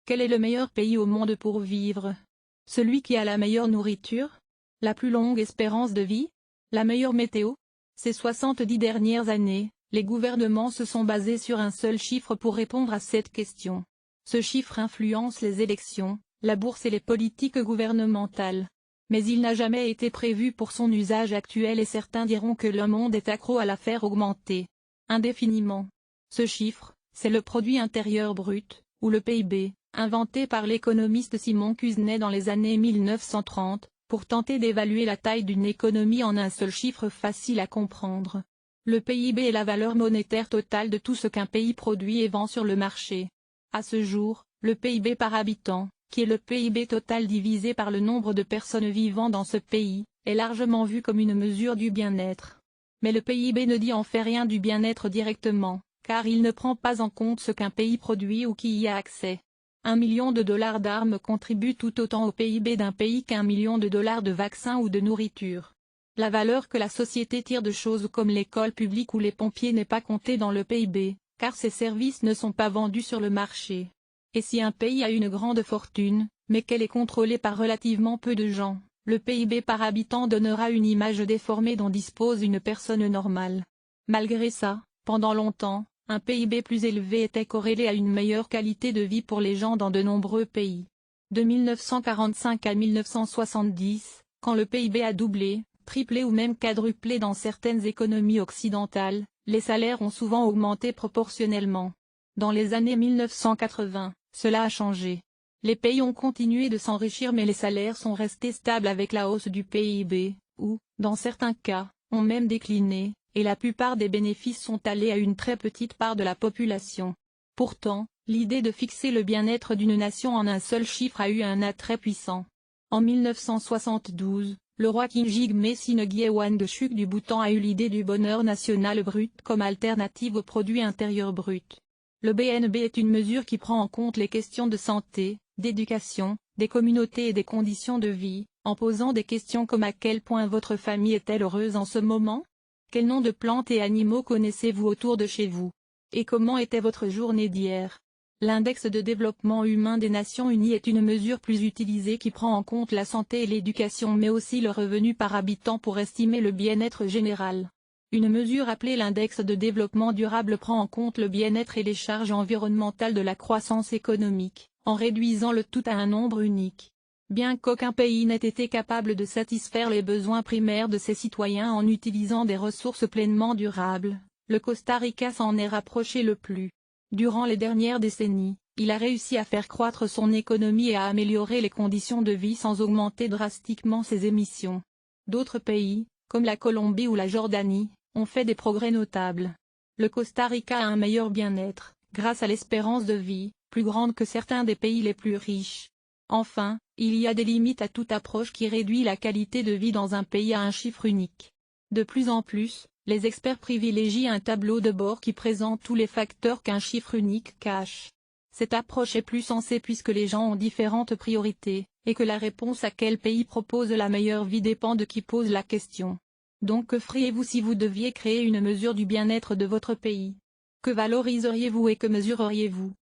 Quel est le meilleur pays au monde pour vivre? Celui qui a la meilleure nourriture? La plus longue espérance de vie? La meilleure météo? Ces 70 dernières années, les gouvernements se sont basés sur un seul chiffre pour répondre à cette question. Ce chiffre influence les élections, la bourse et les politiques gouvernementales. Mais il n'a jamais été prévu pour son usage actuel et certains diront que le monde est accro à la faire augmenter indéfiniment. Ce chiffre, c'est le produit intérieur brut, ou le PIB, inventé par l'économiste Simon Kuznets dans les années 1930, pour tenter d'évaluer la taille d'une économie en un seul chiffre facile à comprendre. Le PIB est la valeur monétaire totale de tout ce qu'un pays produit et vend sur le marché. À ce jour, le PIB par habitant, qui est le PIB total divisé par le nombre de personnes vivant dans ce pays, est largement vu comme une mesure du bien-être. Mais le PIB ne dit en fait rien du bien-être directement, car il ne prend pas en compte ce qu'un pays produit ou qui y a accès. 1 million de dollars d'armes contribue tout autant au PIB d'un pays qu'1 million de dollars de vaccins ou de nourriture. La valeur que la société tire de choses comme l'école publique ou les pompiers n'est pas comptée dans le PIB, car ces services ne sont pas vendus sur le marché. Et si un pays a une grande fortune, mais qu'elle est contrôlée par relativement peu de gens, le PIB par habitant donnera une image déformée dont dispose une personne normale. Malgré ça, pendant longtemps, un PIB plus élevé était corrélé à une meilleure qualité de vie pour les gens dans de nombreux pays. De 1945 à 1970, quand le PIB a doublé, triplé ou même quadruplé dans certaines économies occidentales, les salaires ont souvent augmenté proportionnellement. Dans les années 1980, cela a changé. Les pays ont continué de s'enrichir mais les salaires sont restés stables avec la hausse du PIB, ou, dans certains cas, ont même décliné, et la plupart des bénéfices sont allés à une très petite part de la population. Pourtant, l'idée de fixer le bien-être d'une nation en un seul chiffre a eu un attrait puissant. En 1972, le roi Khinjigme Sinogye Wangchuk du Bhoutan a eu l'idée du bonheur national brut comme alternative au produit intérieur brut. Le BNB est une mesure qui prend en compte les questions de santé, d'éducation, des communautés et des conditions de vie, en posant des questions comme à quel point votre famille est-elle heureuse en ce moment? Quel nom de plantes et animaux connaissez-vous autour de chez vous? Et comment était votre journée d'hier? L'index de développement humain des Nations Unies est une mesure plus utilisée qui prend en compte la santé et l'éducation mais aussi le revenu par habitant pour estimer le bien-être général. Une mesure appelée l'index de développement durable prend en compte le bien-être et les charges environnementales de la croissance économique, en réduisant le tout à un nombre unique. Bien qu'aucun pays n'ait été capable de satisfaire les besoins primaires de ses citoyens en utilisant des ressources pleinement durables, le Costa Rica s'en est rapproché le plus. Durant les dernières décennies, il a réussi à faire croître son économie et à améliorer les conditions de vie sans augmenter drastiquement ses émissions. D'autres pays, comme la Colombie ou la Jordanie, ont fait des progrès notables. Le Costa Rica a un meilleur bien-être, grâce à l'espérance de vie, plus grande que certains des pays les plus riches. Enfin, il y a des limites à toute approche qui réduit la qualité de vie dans un pays à un chiffre unique. De plus en plus, les experts privilégient un tableau de bord qui présente tous les facteurs qu'un chiffre unique cache. Cette approche est plus sensée puisque les gens ont différentes priorités, et que la réponse à quel pays propose la meilleure vie dépend de qui pose la question. Donc que feriez-vous si vous deviez créer une mesure du bien-être de votre pays? Que valoriseriez-vous et que mesureriez-vous?